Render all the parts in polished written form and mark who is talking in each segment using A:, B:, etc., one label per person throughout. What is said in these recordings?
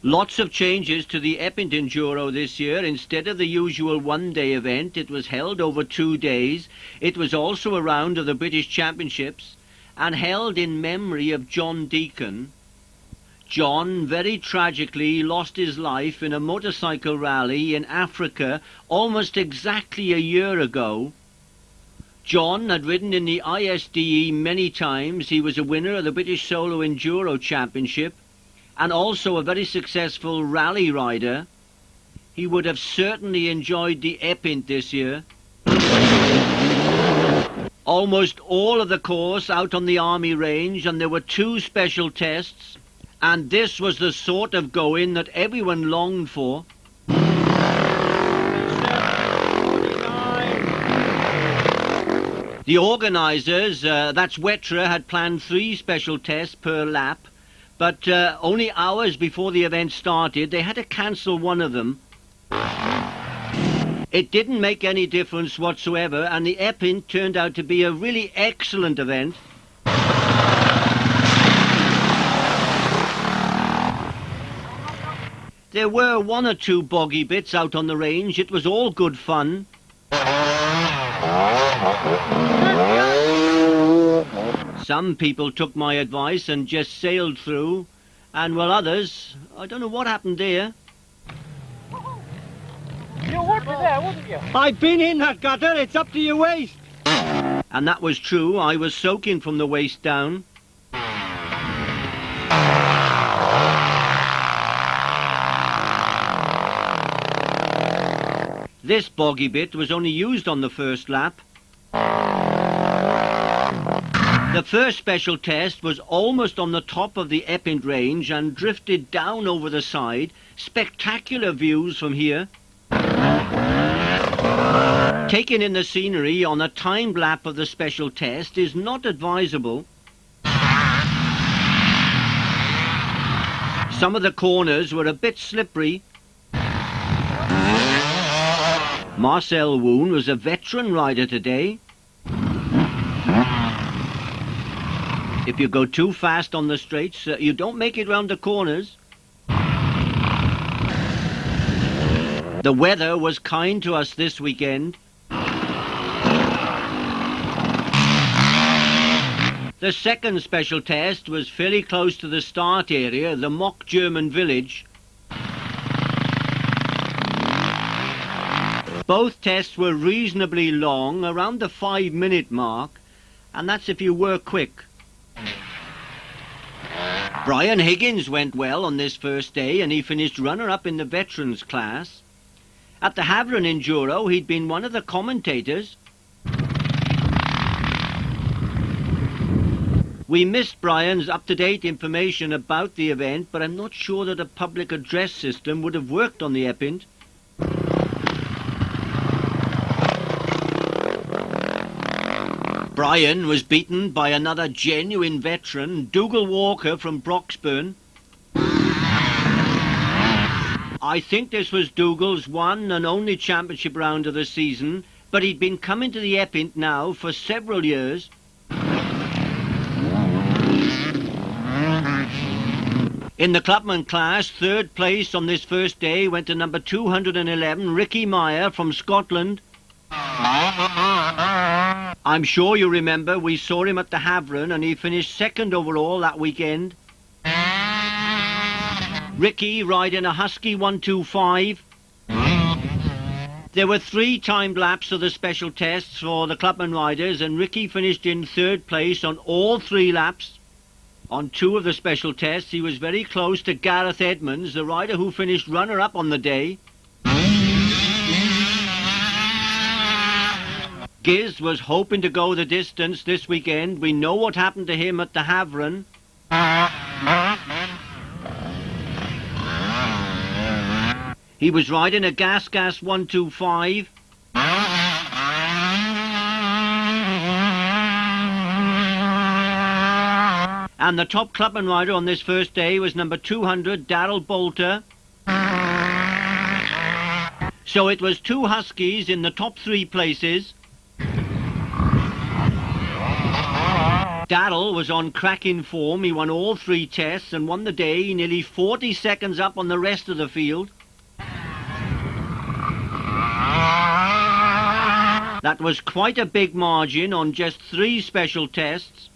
A: Lots of changes to the Eppynt Enduro this year. Instead of the usual one-day event, it was held over 2 days. It was also a round of the British Championships and held in memory of John Deacon. John very tragically lost his life in a motorcycle rally in Africa almost exactly a year ago. John had ridden in the ISDE many times. He was a winner of the British Solo Enduro Championship and also a very successful rally rider. He would have certainly enjoyed the Eppynt this year. Almost all of the course out on the Army range, and there were 2 special tests, and this was the sort of going that everyone longed for. The organisers, that's Wetra, had planned 3 special tests per lap, but only hours before the event started, they had to cancel one of them. It didn't make any difference whatsoever, and the Eppynt turned out to be a really excellent event. There were 1 or 2 boggy bits out on the range. It was all good fun. Some people took my advice and just sailed through, and while others, I don't know what happened there.
B: You were there, wasn't you?
C: I've been in that gutter, it's up to your waist.
A: And that was true. I was soaking from the waist down. This boggy bit was only used on the first lap. The first special test was almost on the top of the Eppynt range and drifted down over the side. Spectacular views from here. Taking in the scenery on a timed lap of the special test is not advisable. Some of the corners were a bit slippery. Marcel Juan was a veteran rider today. If you go too fast on the straights, you don't make it round the corners. The weather was kind to us this weekend. The second special test was fairly close to the start area, the mock German village. Both tests were reasonably long, around the 5-minute mark, and that's if you were quick. Brian Higgins went well on this first day, and he finished runner-up in the veterans class. At the Havron Enduro, he'd been one of the commentators. We missed Brian's up-to-date information about the event, but I'm not sure that a public address system would have worked on the Eppynt. Brian was beaten by another genuine veteran, Dougal Walker from Broxburn. I think this was Dougal's 1 and only championship round of the season, but he'd been coming to the Eppynt now for several years. In the clubman class, 3rd place on this first day went to number 211, Ricky Myer from Scotland. I'm sure you remember we saw him at the Havron and he finished 2nd overall that weekend. Ricky riding a Husky 125. There were 3 timed laps of the special tests for the clubman riders, and Ricky finished in 3rd place on all 3 laps. On 2 of the special tests he was very close to Gareth Edmonds, the rider who finished runner-up on the day. Giz was hoping to go the distance this weekend. We know what happened to him at the Havron. He was riding a Gas 125. And the top clubman rider on this first day was number 200, Darrell Bolter. So it was 2 Huskies in the top 3 places. Darrell was on cracking form. He won all 3 tests and won the day, nearly 40 seconds up on the rest of the field. That was quite a big margin on just 3 special tests.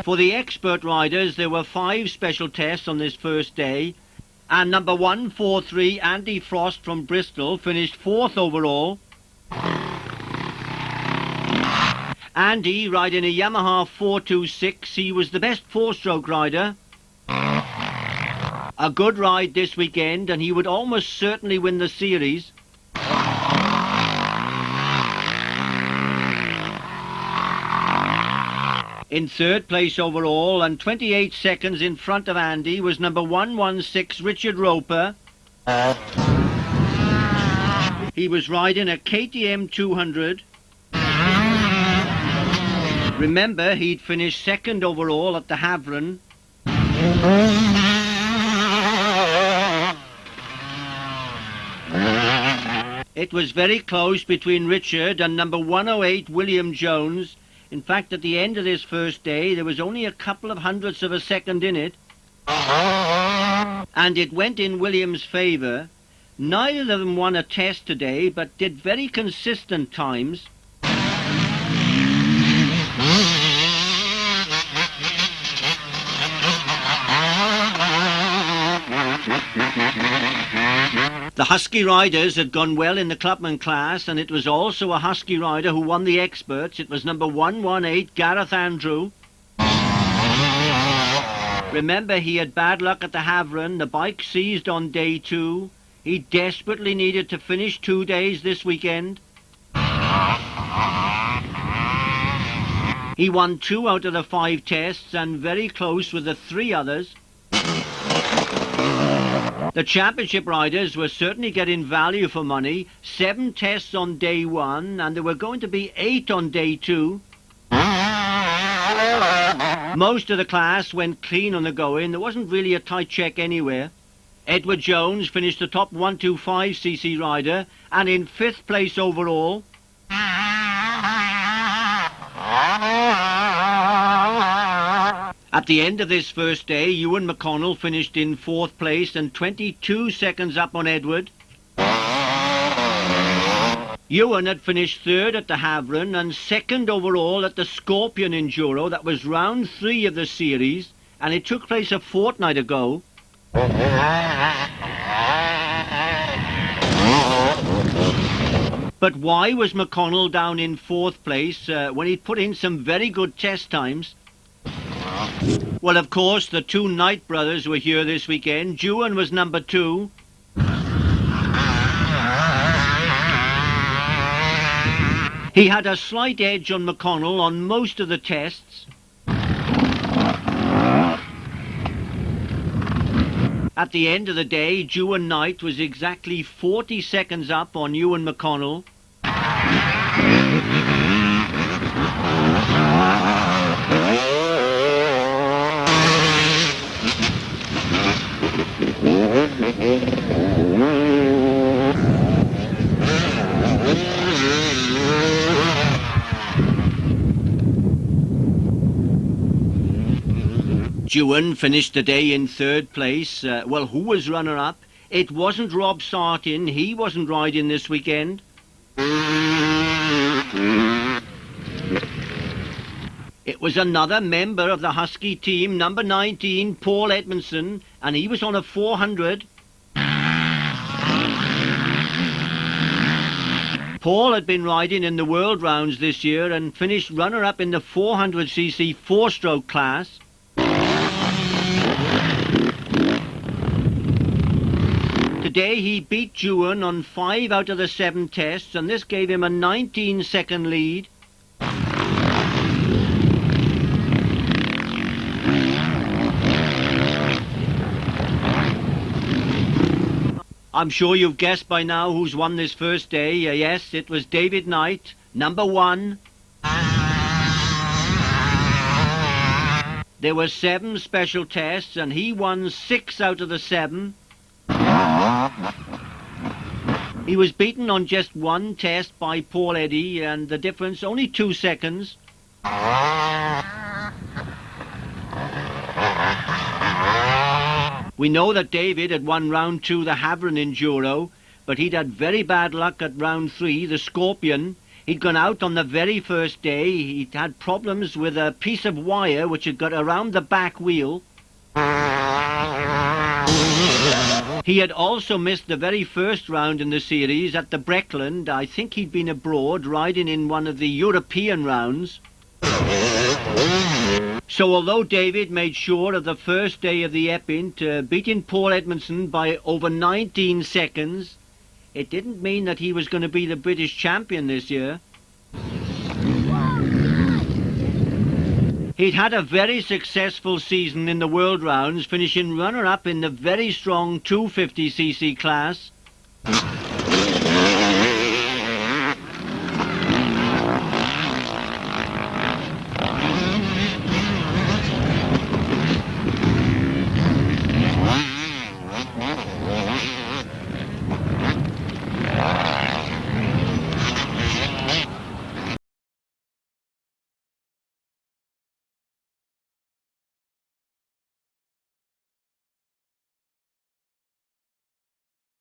A: For the expert riders, there were 5 special tests on this first day, and number 143 Andy Frost from Bristol finished 4th overall. Andy, riding a Yamaha 426, he was the best 4-stroke rider. A good ride this weekend, and he would almost certainly win the series. In 3rd place overall and 28 seconds in front of Andy was number 116 Richard Roper. He was riding a KTM 200. Remember, he'd finished 2nd overall at the Havron. It was very close between Richard and number 108 William Jones. In fact, at the end of this first day, there was only a couple of hundredths of a second in it. And it went in William's favour. Neither of them won a test today, but did very consistent times. The Husky riders had gone well in the clubman class, and it was also a Husky rider who won the experts. It was number 118 Gareth Andrew. Remember, he had bad luck at the Havron. The bike seized on day 2. He desperately needed to finish 2 days this weekend. He won 2 out of the 5 tests and very close with the 3 others. The championship riders were certainly getting value for money. 7 tests on day 1, and there were going to be 8 on day 2. Most of the class went clean on the going. There wasn't really a tight check anywhere. Edward Jones finished the top 125cc rider and in 5th place overall. At the end of this first day, Ewan McConnell finished in 4th place and 22 seconds up on Edward. Ewan had finished 3rd at the Havron and 2nd overall at the Scorpion Enduro. That was round 3 of the series, and it took place a fortnight ago. But why was McConnell down in 4th place when he'd put in some very good test times? Well, of course, the 2 Knight brothers were here this weekend. Juan was number 2. He had a slight edge on McConnell on most of the tests. At the end of the day, Juan Knight was exactly 40 seconds up on Ewan McConnell. Juan finished the day in 3rd place. Well, who was runner-up? It wasn't Rob Sartin. He wasn't riding this weekend. It was another member of the Husky team, number 19, Paul Edmondson, and he was on a 400. Paul had been riding in the World Rounds this year and finished runner-up in the 400cc 4-stroke class. Today he beat Juan on 5 out of the 7 tests, and this gave him a 19-second lead. I'm sure you've guessed by now who's won this first day. Yes, it was David Knight, number 1. There were 7 special tests, and he won 6 out of the 7. He was beaten on just one test by Paul Eddy, and the difference only 2 seconds. We know that David had won round 2 the Havron Enduro, but he'd had very bad luck at round 3, the Scorpion. He'd gone out on the very first day. He'd had problems with a piece of wire which had got around the back wheel. He had also missed the very first round in the series at the Breckland. I think he'd been abroad riding in one of the European rounds. So although David made sure of the first day of the Eppynt, beating Paul Edmondson by over 19 seconds, it didn't mean that he was going to be the British champion this year. He'd had a very successful season in the World Rounds, finishing runner-up in the very strong 250cc class.